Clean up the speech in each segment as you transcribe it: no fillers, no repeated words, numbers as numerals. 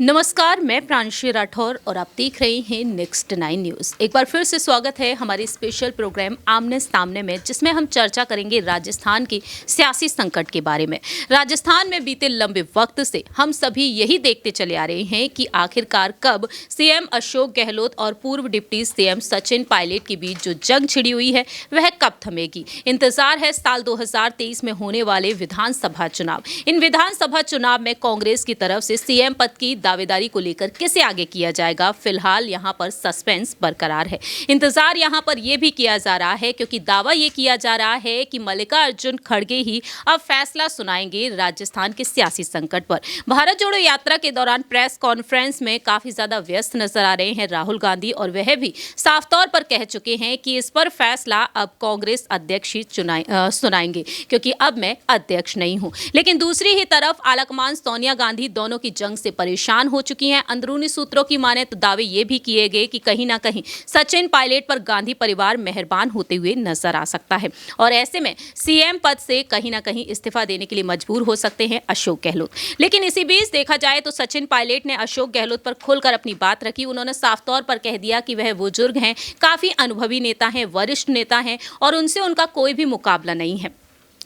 नमस्कार, मैं प्रांशी राठौर और आप देख रहे हैं नेक्स्ट 9 न्यूज़। एक बार फिर से स्वागत है हमारे स्पेशल प्रोग्राम आमने सामने में, जिसमें हम चर्चा करेंगे राजस्थान की सियासी संकट के बारे में। राजस्थान में बीते लंबे वक्त से हम सभी यही देखते चले आ रहे हैं कि आखिरकार कब सीएम अशोक गहलोत और पूर्व डिप्टी सीएम सचिन पायलट के बीच जो जंग छिड़ी हुई है वह कब थमेगी। इंतजार है साल 2023 में होने वाले विधानसभा चुनाव। इन विधानसभा चुनाव में कांग्रेस की तरफ से सीएम पद की दावेदारी को लेकर किसे आगे किया जाएगा, फिलहाल यहां पर सस्पेंस बरकरार है। इंतजार यहां पर यह भी किया जा रहा है क्योंकि दावा यह किया जा रहा है कि मल्लिकार्जुन खड़गे ही अब फैसला सुनाएंगे राजस्थान के सियासी संकट पर। भारत जोड़ो यात्रा के दौरान प्रेस कॉन्फ्रेंस में काफी ज्यादा व्यस्त नजर आ रहे हैं राहुल गांधी, और वह भी साफ तौर पर कह चुके हैं कि इस पर फैसला अब कांग्रेस अध्यक्ष ही सुनाएंगे, क्योंकि अब मैं अध्यक्ष नहीं हूं। लेकिन दूसरी ही तरफ आलाकमान सोनिया गांधी दोनों की जंग से परेशान हो चुकी हैं। अंदरूनी सूत्रों की माने तो दावे ये भी किए गए कि कहीं ना कहीं सचिन पायलट पर गांधी परिवार मेहरबान होते हुए नजर आ सकता है, और ऐसे में सीएम पद से कहीं ना कहीं इस्तीफा देने के लिए मजबूर हो सकते हैं अशोक गहलोत। लेकिन इसी बीच देखा जाए तो सचिन पायलट ने अशोक गहलोत पर खुलकर अपनी बात रखी। उन्होंने साफ तौर पर कह दिया कि वह बुजुर्ग हैं, काफी अनुभवी नेता हैं, वरिष्ठ नेता हैं, और उनसे उनका कोई भी मुकाबला नहीं है।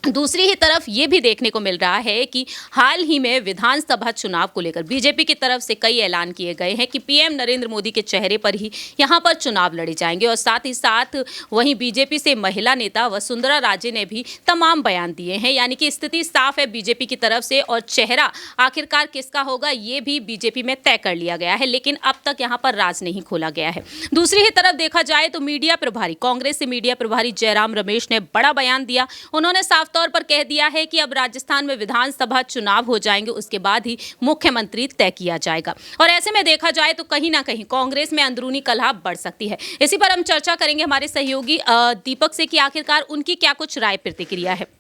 दूसरी ही तरफ ये भी देखने को मिल रहा है कि हाल ही में विधानसभा चुनाव को लेकर बीजेपी की तरफ से कई ऐलान किए गए हैं कि पीएम नरेंद्र मोदी के चेहरे पर ही यहां पर चुनाव लड़े जाएंगे, और साथ ही साथ वहीं बीजेपी से महिला नेता वसुंधरा राजे ने भी तमाम बयान दिए हैं। यानी कि स्थिति साफ है बीजेपी की तरफ से, और चेहरा आखिरकार किसका होगा ये भी बीजेपी में तय कर लिया गया है, लेकिन अब तक यहां पर राज नहीं खोला गया है। दूसरी ही तरफ देखा जाए तो मीडिया प्रभारी, कांग्रेस से मीडिया प्रभारी जयराम रमेश ने बड़ा बयान दिया। उन्होंने साफ तौर पर कह दिया है कि अब राजस्थान में विधानसभा चुनाव हो जाएंगे, उसके बाद ही मुख्यमंत्री तय किया जाएगा। और ऐसे में देखा जाए तो कहीं ना कहीं कांग्रेस में अंदरूनी कलह बढ़ सकती है। इसी पर हम चर्चा करेंगे हमारे सहयोगी दीपक से कि आखिरकार उनकी क्या कुछ राय प्रतिक्रिया है।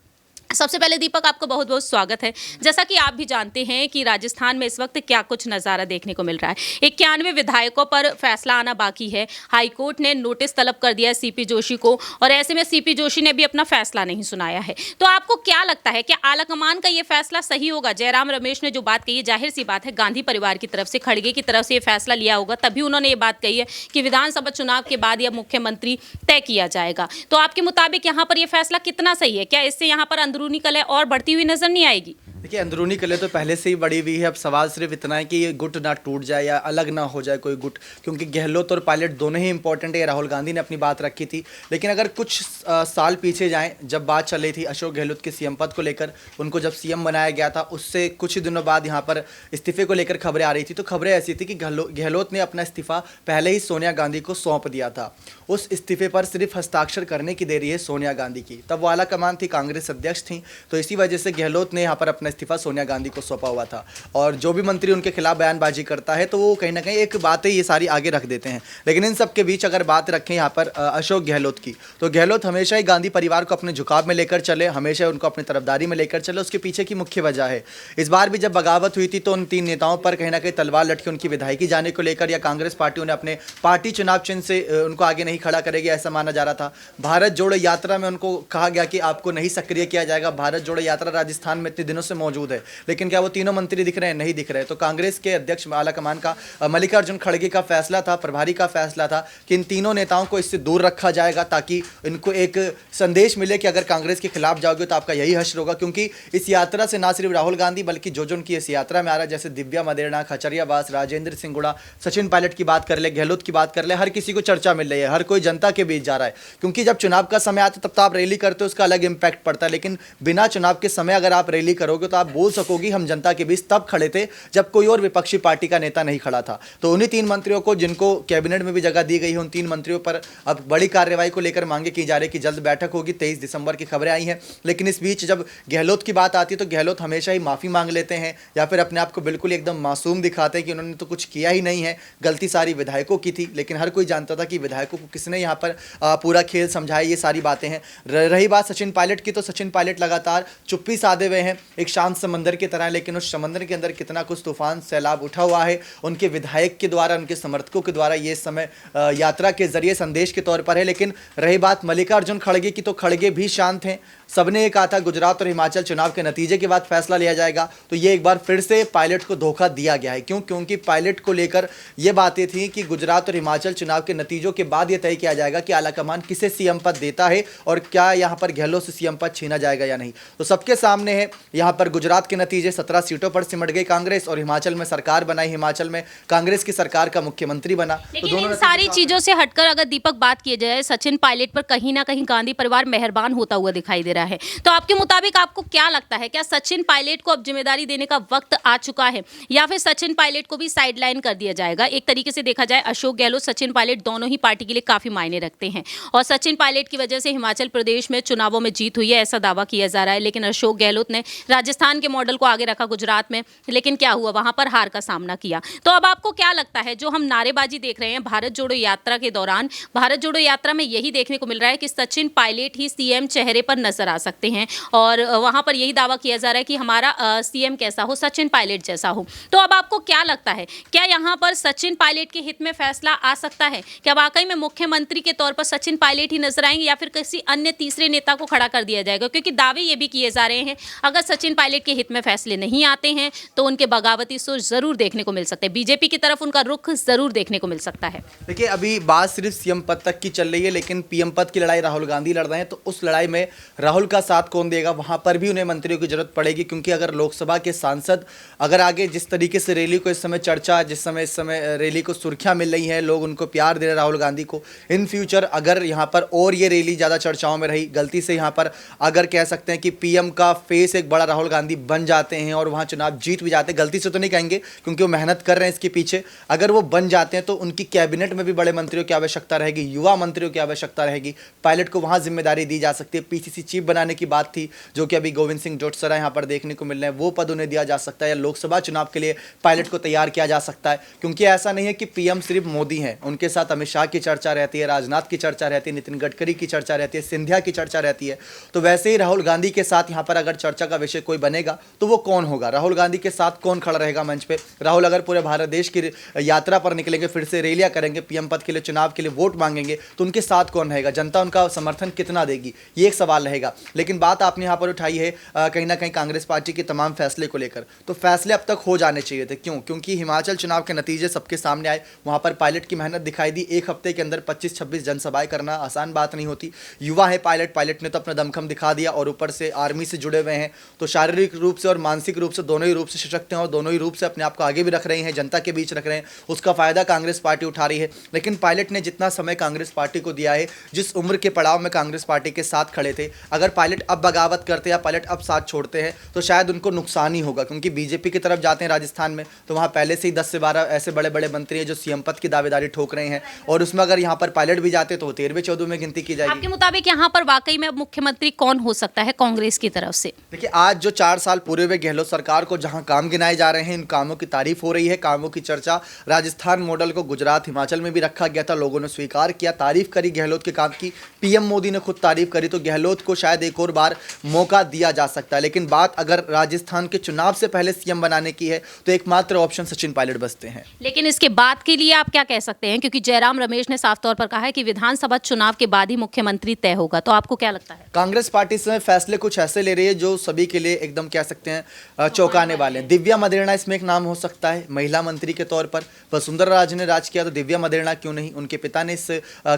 सबसे पहले दीपक, आपको बहुत बहुत स्वागत है। जैसा कि आप भी जानते हैं कि राजस्थान में इस वक्त क्या कुछ नज़ारा देखने को मिल रहा है। 91 विधायकों पर फैसला आना बाकी है। हाईकोर्ट ने नोटिस तलब कर दिया है सीपी जोशी को, और ऐसे में सीपी जोशी ने भी अपना फैसला नहीं सुनाया है। तो आपको क्या लगता है, क्या आलाकमान का ये फैसला सही होगा? जयराम रमेश ने जो बात कही है, जाहिर सी बात है गांधी परिवार की तरफ से, खड़गे की तरफ से ये फैसला लिया होगा, तभी उन्होंने ये बात कही है कि विधानसभा चुनाव के बाद यह मुख्यमंत्री तय किया जाएगा। तो आपके मुताबिक यहाँ पर यह फैसला कितना सही है? क्या इससे यहाँ पर अंदरूनी कलह और बढ़ती हुई नजर नहीं आएगी? देखिए, अंदरूनी कलह तो पहले से ही बढ़ी हुई है। अब सवाल सिर्फ इतना है कि ये गुट ना टूट जाए या अलग ना हो जाए कोई गुट, क्योंकि गहलोत और पायलट दोनों ही इंपॉर्टेंट है। राहुल गांधी ने अपनी बात रखी थी, लेकिन अगर कुछ साल पीछे जाएं, जब बात चल रही थी अशोक गहलोत के सीएम पद को लेकर, उनको जब सीएम बनाया गया था, उससे कुछ ही दिनों बाद यहाँ पर इस्तीफे को लेकर खबरें आ रही थी। तो खबरें ऐसी थी कि गहलोत ने अपना इस्तीफा पहले ही सोनिया गांधी को सौंप दिया था। उस इस्तीफे पर सिर्फ हस्ताक्षर करने की देरी है सोनिया गांधी की। तब वो आला कमान थी, कांग्रेस अध्यक्ष थी, तो इसी वजह से गहलोत ने यहाँ पर अपना इस्तीफा सोनिया गांधी को सौंपा हुआ था। और जो भी मंत्री उनके खिलाफ बयानबाजी करता है तो वो कहीं ना कहीं एक बातें ये सारी आगे रख देते हैं। लेकिन इन सब के बीच अगर बात रखें यहाँ पर अशोक गहलोत की, तो गहलोत हमेशा ही गांधी परिवार को अपने झुकाव में लेकर चले, हमेशा उनको अपनी तरफदारी में लेकर चले। उसके पीछे की मुख्य वजह है, इस बार भी जब बगावत हुई थी तो उन 3 नेताओं पर कहीं ना कहीं तलवार लटकी उनकी विधायकी जाने को लेकर, या कांग्रेस पार्टी ने अपने पार्टी चुनाव चिन्ह से उनको आगे नहीं खड़ा करेगी ऐसा माना जा रहा था। भारत जोड़ो यात्रा में उनको कहा गया कि आपको नहीं सक्रिय किया जाएगा। भारत जोड़ो यात्रा राजस्थान में इतने दिनों से मौजूद है, लेकिन क्या वो तीनों मंत्री दिख रहे हैं? नहीं दिख रहे। तो कांग्रेस के अध्यक्ष आलाकमान का मल्लिकार्जुन खड़गे का फैसला था, प्रभारी का फैसला था कि इन तीनों नेताओं को इससे दूर रखा जाएगा, ताकि इनको एक संदेश मिले कि अगर कांग्रेस के खिलाफ जाओगे तो आपका यही हश्र होगा। क्योंकि इस यात्रा से ना सिर्फ राहुल गांधी बल्कि जो उनकी इस यात्रा में आ रहा है, जैसे दिव्या मदेरणा, खचरियावास, राजेंद्र सिंह गुड़ा, सचिन पायलट की बात कर ले, गहलोत की बात कर ले, हर किसी को चर्चा मिल रही है, हर कोई जनता के बीच जा रहा है। क्योंकि जब चुनाव का समय आता है तब तो आप रैली करते हो, उसका अलग इंपैक्ट पड़ता है, लेकिन बिना चुनाव के समय अगर आप रैली करोगे तो आप बोल सकोगे हम जनता के बीच तब खड़े थे जब कोई और विपक्षी पार्टी का नेता नहीं खड़ा था। तो उन्हीं 3 मंत्रियों को, जिनको कैबिनेट में भी जगह दी गई है, उन 3 मंत्रियों पर अब बड़ी कार्रवाई को लेकर मांगे की जा रही है कि जल्द बैठक होगी। 23 दिसंबर की खबरें आई हैं। लेकिन इस बीच जब गहलोत की बात आती है तो गहलोत हमेशा ही माफ़ी मांग लेते हैं, या फिर अपने आप को बिल्कुल एकदम मासूम दिखाते हैं कि उन्होंने तो कुछ किया ही नहीं है, गलती सारी विधायकों की थी। लेकिन हर कोई जानता था कि विधायकों को किसने यहाँ पर पूरा खेल समझाया, ये सारी बातें हैं। रही बात सचिन पायलट की, तो सचिन पायलट लगातार चुप्पी साधे हुए हैं। एक शांत समंदर की तरह है, लेकिन उस समंदर के अंदर कितना कुछ तूफान सैलाब उठा हुआ है। उनके विधायक के द्वारा, उनके समर्थकों के द्वारा ये समय यात्रा के जरिए संदेश के तौर पर है। लेकिन रही बात मल्लिकार्जुन खड़गे की, तो खड़गे भी शांत हैं। सबने ये कहा था गुजरात और हिमाचल चुनाव के नतीजे के बाद फैसला लिया जाएगा, तो ये एक बार फिर से पायलट को धोखा दिया गया है। क्यों? क्योंकि पायलट को लेकर ये बातें थी कि गुजरात और हिमाचल चुनाव के नतीजों के बाद ये तय किया जाएगा कि आलाकमान किसे सीएम पद देता है और क्या यहाँ पर गहलोत से सीएम पद छीना जाएगा या नहीं। तो सबके सामने है, यहाँ पर गुजरात के नतीजे 17 सीटों पर सिमट गई कांग्रेस, और हिमाचल में सरकार बनाई, हिमाचल में कांग्रेस की सरकार का मुख्यमंत्री बना। तो लेकिन इन सारी चीजों से हटकर अगर दीपक बात की जाए, सचिन पायलट पर कहीं ना कहीं गांधी परिवार मेहरबान होता हुआ दिखाई दे रहा है। तो आपके मुताबिक आपको क्या लगता है, क्या सचिन पायलट को अब जिम्मेदारी देने का वक्त आ चुका है, या फिर सचिन पायलट को भी साइडलाइन कर दिया जाएगा? एक तरीके से देखा जाए, अशोक गहलोत, सचिन पायलट दोनों ही पार्टी के लिए काफी मायने रखते हैं, और सचिन पायलट की वजह से हिमाचल प्रदेश में चुनावों में जीत हुई है, ऐसा दावा किया जा रहा है। लेकिन अशोक गहलोत ने राजस्थान के मॉडल को आगे रखा गुजरात में, लेकिन क्या हुआ, वहां पर हार का सामना किया। तो अब आपको क्या लगता है, जो हम नारेबाजी देख रहे हैं भारत जोड़ो यात्रा के दौरान, भारत जोड़ो यात्रा में यही देखने को मिल रहा है कि सचिन पायलट ही सीएम चेहरे पर नजर आ सकते हैं, और वहां पर यही दावा किया जा रहा है कि हमारा सीएम कैसा हो, सचिन पायलट जैसा हो। तो अब आपको क्या लगता है, क्या यहां पर सचिन पायलट के हित में फैसला आ सकता है? क्या वाकई में मुख्यमंत्री के तौर पर सचिन पायलट ही नजर आएंगे, या फिर किसी अन्य तीसरे नेता को खड़ा कर दिया जाएगा? क्योंकि दावे ये भी किए जा रहे हैं अगर सचिन पायलट के हित में फैसले नहीं आते हैं तो उनके बगावती सुर जरूर देखने को मिल सकते हैं, बीजेपी की तरफ उनका रुख जरूर देखने को मिल सकता है। देखिए, अभी बात सिर्फ सीएम पद तक की चल रही है, लेकिन पीएम पद की लड़ाई राहुल गांधी लड़ रहे हैं। तो उस लड़ाई में राहुल का साथ कौन देगा, वहां पर भी उन्हें मंत्रियों की जरूरत पड़ेगी। क्योंकि अगर लोकसभा के सांसद अगर आगे जिस तरीके से रैली को इस समय चर्चा, इस समय रैली को सुर्खियां मिल रही हैं, लोग उनको प्यार दे रहे हैं राहुल गांधी को, इन फ्यूचर अगर यहाँ पर और ये रैली ज़्यादा चर्चाओं में रही, गलती से यहाँ पर अगर कह सकते हैं कि पीएम का फेस एक बड़ा राहुल गांधी बन जाते हैं और वहाँ चुनाव जीत भी जाते हैं, गलती से तो नहीं कहेंगे क्योंकि वो मेहनत कर रहे हैं इसके पीछे, अगर वो बन जाते हैं तो उनकी कैबिनेट में भी बड़े मंत्रियों की आवश्यकता रहेगी, युवा मंत्रियों की आवश्यकता रहेगी। पायलट को वहाँ जिम्मेदारी दी जा सकती है। पीसीसी चीफ बनाने की बात थी, जो कि अभी गोविंद सिंह डोटासरा यहाँ पर देखने को मिल रहे हैं, वो पद उन्हें दिया जा सकता है, या लोकसभा चुनाव के लिए पायलट को तैयार किया जा सकता है। क्योंकि ऐसा नहीं है कि पीएम सिर्फ मोदी हैं, उनके साथ अमित शाह की चर्चा रहती है, राजनाथ की चर्चा रहती है, नितिन गडकरी की चर्चा रहती है, सिंधिया की चर्चा रहती है। तो वैसे ही राहुल गांधी के साथ यहाँ पर अगर चर्चा का विषय कोई बनेगा तो वो कौन होगा, राहुल गांधी के साथ कौन खड़ा रहेगा मंच पे? राहुल अगर पूरे भारत देश की यात्रा पर निकलेंगे, फिर से रैलियां करेंगे, पीएम पद के लिए, चुनाव के लिए वोट मांगेंगे, तो उनके साथ कौन रहेगा, जनता उनका समर्थन कितना देगी, ये एक सवाल रहेगा। लेकिन बात आपने यहाँ पर उठाई है कहीं ना कहीं कांग्रेस पार्टी के तमाम फैसले को लेकर, तो फैसले अब तक हो जाने चाहिए थे। क्यों? क्योंकि हिमाचल चुनाव के नतीजे सबके सामने आए, वहाँ पर पायलट की मेहनत दिखाई दी। एक हफ्ते के अंदर 25-26 जनसभाएं करना आसान बात नहीं होती। युवा है पायलट ने तो अपना दमखम दिखा दिया, और ऊपर से आर्मी से जुड़े हुए हैं, तो शारीरिक रूप से और मानसिक रूप से दोनों ही रूप से सशक्त हैं, और दोनों ही रूप से अपने आप को आगे भी रख रहे हैं, जनता के बीच रख रहे हैं। उसका फायदा कांग्रेस पार्टी उठा रही है। लेकिन पायलट ने जितना समय कांग्रेस पार्टी को दिया है, जिस उम्र के पड़ाव में कांग्रेस पार्टी के साथ खड़े थे, अगर पायलट अब बगावत करते या पायलट अब साथ छोड़ते हैं तो शायद उनको नुकसान ही होगा। क्योंकि बीजेपी की तरफ जाते हैं राजस्थान में, तो वहाँ पहले से ही 10 से 12 ऐसे बड़े बड़े मंत्री हैं जो सीएम पद की दावेदारी ठोक रहे हैं, और उसमें अगर यहाँ पर पायलट भी जाते तो 13वें-14वें में गिनती की जाएगी। आपके मुताबिक यहाँ पर वाकई में मुख्यमंत्री कौन हो सकता है कांग्रेस की तरफ से? देखिए, आज जो 4 साल पूरे हुए गहलोत सरकार को, जहां काम गिनाए जा रहे हैं, इन कामों की तारीफ हो रही है, कामों की चर्चा, राजस्थान मॉडल को गुजरात हिमाचल में भी रखा गया था, लोगों ने स्वीकार किया, तारीफ करी गहलोत के काम की, पीएम मोदी ने खुद तारीफ करी, तो गहलोत को शायद एक और बार मौका दिया जा सकता है। लेकिन बात अगर राजस्थान के चुनाव से पहले सीएम बनाने की है तो एकमात्र ऑप्शन सचिन पायलट बचते हैं। लेकिन इसके बाद के लिए आप क्या कह सकते हैं, क्योंकि जयराम रमेश ने साफ तौर पर कहा है कि विधानसभा चुनाव के बाद ही मुख्यमंत्री तय होगा, तो आपको क्या लगता है? कांग्रेस पार्टी से फैसले कुछ ऐसे ले रही है जो सभी के लिए एकदम कह सकते हैं चौंकाने वाले हैं। दिव्या मदेरणा इसमें एक नाम हो सकता है, महिला मंत्री के तौर पर। वसुंधरा राजे ने राज किया तो दिव्या मदेरणा क्यों नहीं, उनके पिता ने इस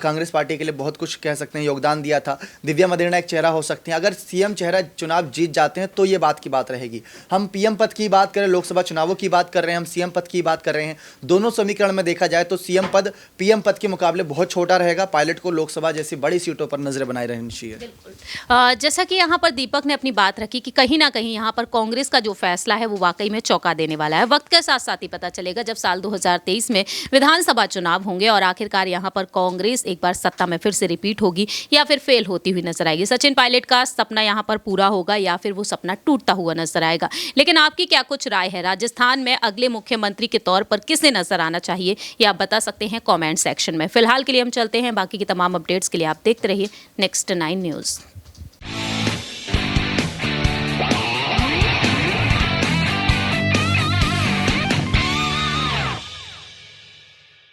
कांग्रेस पार्टी के लिए बहुत कुछ कह सकते हैं योगदान दिया था। दिव्या मदेरणा एक चेहरा हो सकती हैं। अगर सीएम चेहरा चुनाव जीत जाते हैं तो ये बात की बात रहेगी। हम पीएम पद की बात करें, लोकसभा चुनावों की बात कर रहे हैं, हम सीएम पद की बात कर रहे हैं, दोनों समीकरण में देखा जाए तो सीएम पद पीएम पद के मुकाबले बहुत छोटा रहेगा। पायलट को लोकसभा जैसी बड़ी सीटों पर नजर बनाए रहनी चाहिए। जैसा कि यहाँ पर दीपक ने अपनी बात रखी कि कहीं ना कहीं यहाँ पर कांग्रेस का जो फैसला है वो वाकई में चौंका देने वाला है। वक्त के साथ साथ ही पता चलेगा जब साल 2023 में विधानसभा चुनाव होंगे और आखिरकार यहाँ पर कांग्रेस एक बार सत्ता में फिर से रिपीट होगी या फिर फेल होती हुई नजर आएगी। सचिन पायलट का सपना यहाँ पर पूरा होगा या फिर वो सपना टूटता हुआ नजर आएगा। लेकिन आपकी क्या कुछ राय है, राजस्थान में अगले मुख्यमंत्री के तौर पर किसे नजर आना चाहिए, ये आप बता सकते हैं कॉमेंट सेक्शन में। फिलहाल के लिए हम चलते हैं, बाकी की तमाम अपडेट्स के लिए आप देखते रहिए नेक्स्ट 9 न्यूज़।